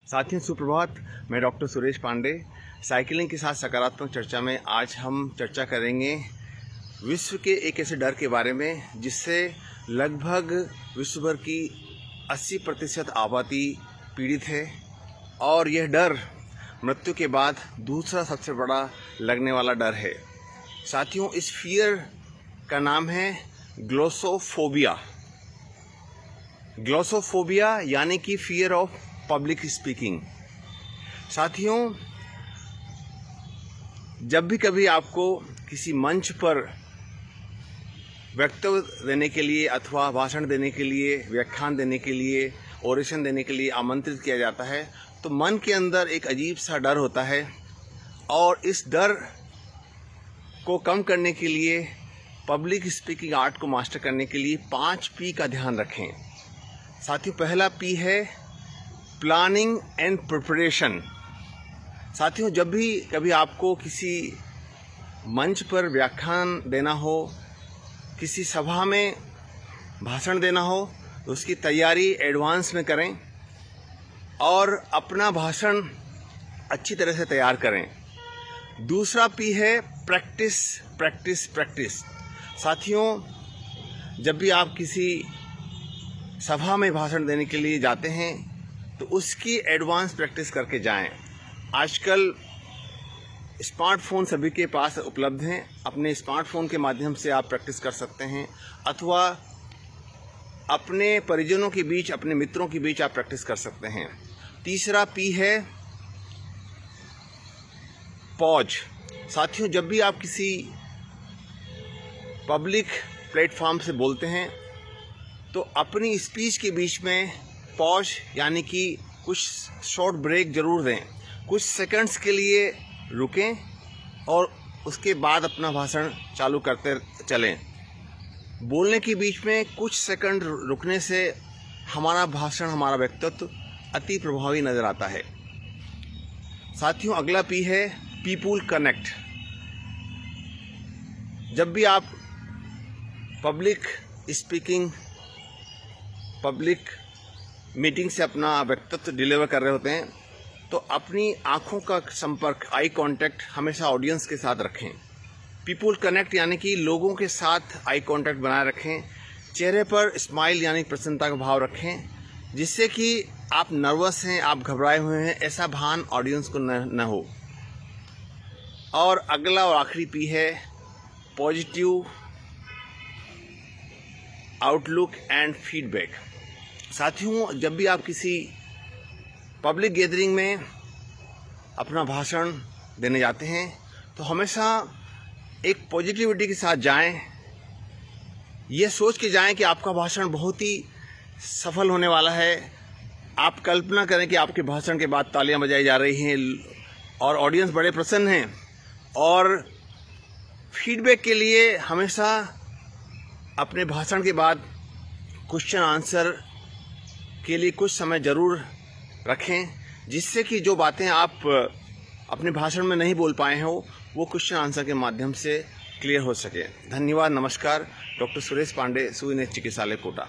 साथियों सुप्रभात। मैं डॉक्टर सुरेश पांडे। साइकिलिंग के साथ सकारात्मक चर्चा में आज हम चर्चा करेंगे विश्व के एक ऐसे डर के बारे में जिससे लगभग विश्व भर की 80% आबादी पीड़ित है और यह डर मृत्यु के बाद दूसरा सबसे बड़ा लगने वाला डर है। साथियों, इस फियर का नाम है ग्लोसोफोबिया। ग्लोसोफोबिया यानी कि फियर ऑफ पब्लिक स्पीकिंग। साथियों, जब भी कभी आपको किसी मंच पर वक्तव्य देने के लिए अथवा भाषण देने के लिए, व्याख्यान देने के लिए, ओरेशन देने के लिए आमंत्रित किया जाता है तो मन के अंदर एक अजीब सा डर होता है और इस डर को कम करने के लिए, पब्लिक स्पीकिंग आर्ट को मास्टर करने के लिए 5 P का ध्यान रखें। साथियों, पहला P है प्लानिंग एंड प्रिपरेशन। साथियों, जब भी कभी आपको किसी मंच पर व्याख्यान देना हो, किसी सभा में भाषण देना हो तो उसकी तैयारी एडवांस में करें और अपना भाषण अच्छी तरह से तैयार करें। दूसरा P है प्रैक्टिस प्रैक्टिस प्रैक्टिस। साथियों, जब भी आप किसी सभा में भाषण देने के लिए जाते हैं तो उसकी एडवांस प्रैक्टिस करके जाएं। आजकल स्मार्टफोन सभी के पास उपलब्ध हैं। अपने स्मार्टफोन के माध्यम से आप प्रैक्टिस कर सकते हैं अथवा अपने परिजनों के बीच, अपने मित्रों के बीच आप प्रैक्टिस कर सकते हैं। तीसरा P है पॉज। साथियों, जब भी आप किसी पब्लिक प्लेटफॉर्म से बोलते हैं तो अपनी स्पीच के बीच में पॉज यानी कि कुछ शॉर्ट ब्रेक ज़रूर दें। कुछ सेकंड्स के लिए रुकें और उसके बाद अपना भाषण चालू करते चलें। बोलने के बीच में कुछ सेकंड रुकने से हमारा भाषण, हमारा व्यक्तित्व अति प्रभावी नज़र आता है। साथियों, अगला P है पीपुल कनेक्ट। जब भी आप पब्लिक स्पीकिंग, पब्लिक मीटिंग से अपना व्यक्तित्व डिलीवर कर रहे होते हैं तो अपनी आँखों का संपर्क, आई कांटेक्ट हमेशा ऑडियंस के साथ रखें। पीपुल कनेक्ट यानी कि लोगों के साथ आई कांटेक्ट बनाए रखें। चेहरे पर स्माइल यानी प्रसन्नता का भाव रखें जिससे कि आप नर्वस हैं, आप घबराए हुए हैं, ऐसा भान ऑडियंस को न हो। और अगला और आखिरी P है पॉजिटिव आउटलुक एंड फीडबैक। साथियों, जब भी आप किसी पब्लिक गैदरिंग में अपना भाषण देने जाते हैं तो हमेशा एक पॉजिटिविटी के साथ जाएं। ये सोच के जाएं कि आपका भाषण बहुत ही सफल होने वाला है। आप कल्पना करें कि आपके भाषण के बाद तालियां बजाई जा रही हैं और ऑडियंस बड़े प्रसन्न हैं। और फीडबैक के लिए हमेशा अपने भाषण के बाद क्वेश्चन आंसर के लिए कुछ समय ज़रूर रखें जिससे कि जो बातें आप अपने भाषण में नहीं बोल पाए हो वो क्वेश्चन आंसर के माध्यम से क्लियर हो सके। धन्यवाद। नमस्कार। डॉक्टर सुरेश पांडे, सुई नेत्र चिकित्सालय, कोटा।